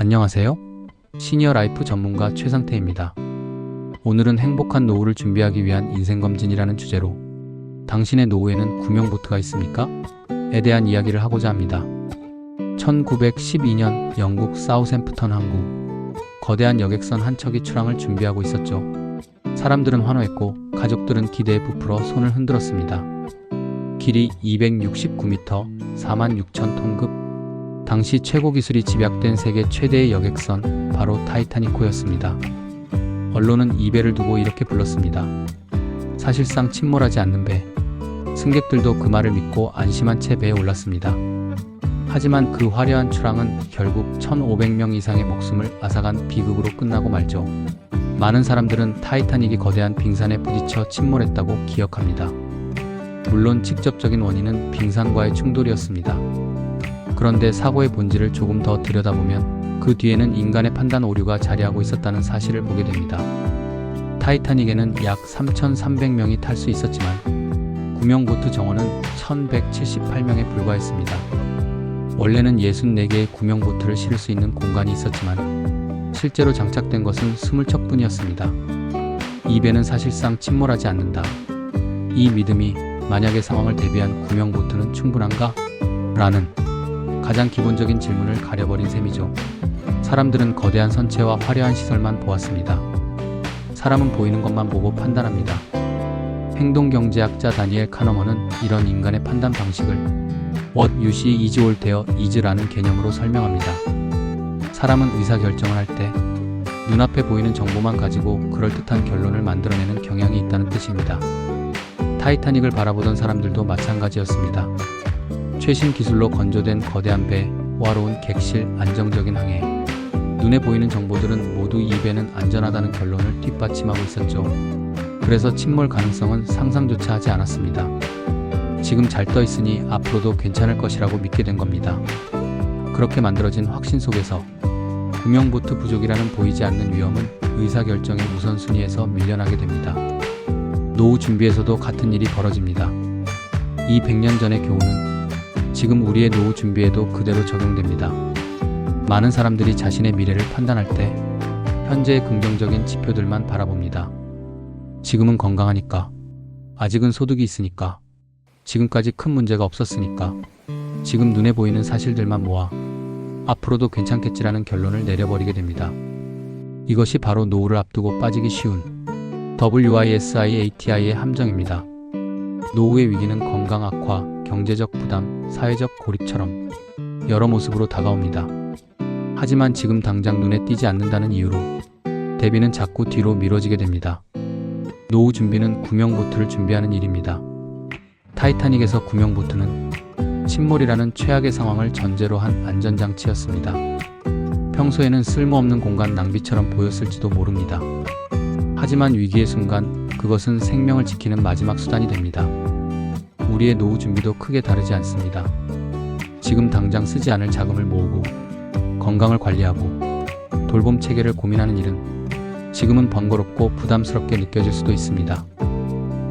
안녕하세요. 시니어 라이프 전문가 최상태입니다. 오늘은 행복한 노후를 준비하기 위한 인생검진이라는 주제로 당신의 노후에는 구명보트가 있습니까? 에 대한 이야기를 하고자 합니다. 1912년 영국 사우샘프턴 항구 거대한 여객선 한 척이 출항을 준비하고 있었죠. 사람들은 환호했고 가족들은 기대에 부풀어 손을 흔들었습니다. 길이 269m, 46,000톤급, 당시 최고 기술이 집약된 세계 최대의 여객선, 바로 타이타니코였습니다. 언론은 이 배를 두고 이렇게 불렀습니다. 사실상 침몰하지 않는 배. 승객들도 그 말을 믿고 안심한 채 배에 올랐습니다. 하지만 그 화려한 출항은 결국 1,500명 이상의 목숨을 앗아간 비극으로 끝나고 말죠. 많은 사람들은 타이타닉이 거대한 빙산에 부딪혀 침몰했다고 기억합니다. 물론 직접적인 원인은 빙산과의 충돌이었습니다. 그런데 사고의 본질을 조금 더 들여다보면 그 뒤에는 인간의 판단 오류가 자리하고 있었다는 사실을 보게 됩니다. 타이타닉에는 약 3,300명이 탈 수 있었지만 구명보트 정원은 1,178명에 불과했습니다. 원래는 64개의 구명보트를 실을 수 있는 공간이 있었지만 실제로 장착된 것은 20척뿐이었습니다. 이 배는 사실상 침몰하지 않는다. 이 믿음이 만약의 상황을 대비한 구명보트는 충분한가? 라는 가장 기본적인 질문을 가려버린 셈이죠. 사람들은 거대한 선체와 화려한 시설만 보았습니다. 사람은 보이는 것만 보고 판단합니다. 행동경제학자 다니엘 카너먼은 이런 인간의 판단 방식을 What you see is all there is라는 개념으로 설명합니다. 사람은 의사결정을 할 때 눈앞에 보이는 정보만 가지고 그럴듯한 결론을 만들어내는 경향이 있다는 뜻입니다. 타이타닉을 바라보던 사람들도 마찬가지였습니다. 최신 기술로 건조된 거대한 배, 호화로운 객실, 안정적인 항해. 눈에 보이는 정보들은 모두 이 배는 안전하다는 결론을 뒷받침하고 있었죠. 그래서 침몰 가능성은 상상조차 하지 않았습니다. 지금 잘 떠 있으니 앞으로도 괜찮을 것이라고 믿게 된 겁니다. 그렇게 만들어진 확신 속에서 구명보트 부족이라는 보이지 않는 위험은 의사결정의 우선순위에서 밀려나게 됩니다. 노후 준비에서도 같은 일이 벌어집니다. 이 100년 전의 교훈은 지금 우리의 노후 준비에도 그대로 적용됩니다. 많은 사람들이 자신의 미래를 판단할 때 현재의 긍정적인 지표들만 바라봅니다. 지금은 건강하니까, 아직은 소득이 있으니까, 지금까지 큰 문제가 없었으니까, 지금 눈에 보이는 사실들만 모아 앞으로도 괜찮겠지라는 결론을 내려버리게 됩니다. 이것이 바로 노후를 앞두고 빠지기 쉬운 WISIATI의 함정입니다. 노후의 위기는 건강 악화, 경제적 부담, 사회적 고립처럼 여러 모습으로 다가옵니다. 하지만 지금 당장 눈에 띄지 않는다는 이유로 대비는 자꾸 뒤로 미뤄지게 됩니다. 노후 준비는 구명보트를 준비하는 일입니다. 타이타닉에서 구명보트는 침몰이라는 최악의 상황을 전제로 한 안전장치였습니다. 평소에는 쓸모없는 공간 낭비처럼 보였을지도 모릅니다. 하지만 위기의 순간 그것은 생명을 지키는 마지막 수단이 됩니다. 우리의 노후 준비도 크게 다르지 않습니다. 지금 당장 쓰지 않을 자금을 모으고 건강을 관리하고 돌봄 체계를 고민하는 일은 지금은 번거롭고 부담스럽게 느껴질 수도 있습니다.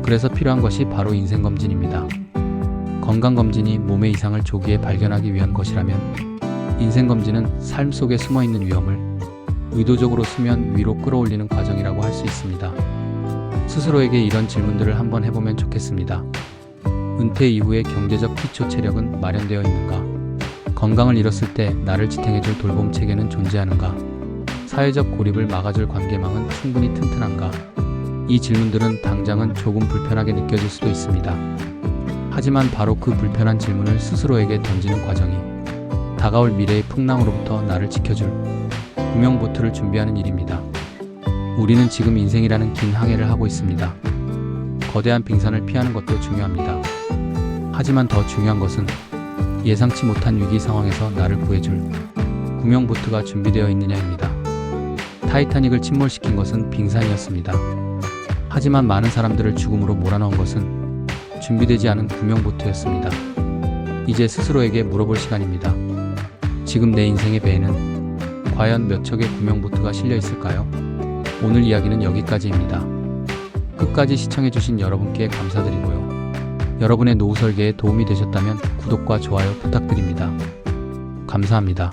그래서 필요한 것이 바로 인생검진입니다. 건강검진이 몸의 이상을 조기에 발견하기 위한 것이라면 인생검진은 삶 속에 숨어있는 위험을 의도적으로 수면 위로 끌어올리는 과정이라고 할 수 있습니다. 스스로에게 이런 질문들을 한번 해보면 좋겠습니다. 은퇴 이후의 경제적 기초 체력은 마련되어 있는가? 건강을 잃었을 때 나를 지탱해줄 돌봄 체계는 존재하는가? 사회적 고립을 막아줄 관계망은 충분히 튼튼한가? 이 질문들은 당장은 조금 불편하게 느껴질 수도 있습니다. 하지만 바로 그 불편한 질문을 스스로에게 던지는 과정이 다가올 미래의 풍랑으로부터 나를 지켜줄 구명보트를 준비하는 일입니다. 우리는 지금 인생이라는 긴 항해를 하고 있습니다. 거대한 빙산을 피하는 것도 중요합니다. 하지만 더 중요한 것은 예상치 못한 위기 상황에서 나를 구해줄 구명보트가 준비되어 있느냐입니다. 타이타닉을 침몰시킨 것은 빙산이었습니다. 하지만 많은 사람들을 죽음으로 몰아넣은 것은 준비되지 않은 구명보트였습니다. 이제 스스로에게 물어볼 시간입니다. 지금 내 인생의 배에는 과연 몇 척의 구명보트가 실려 있을까요? 오늘 이야기는 여기까지입니다. 끝까지 시청해주신 여러분께 감사드리고요. 여러분의 노후 설계에 도움이 되셨다면 구독과 좋아요 부탁드립니다. 감사합니다.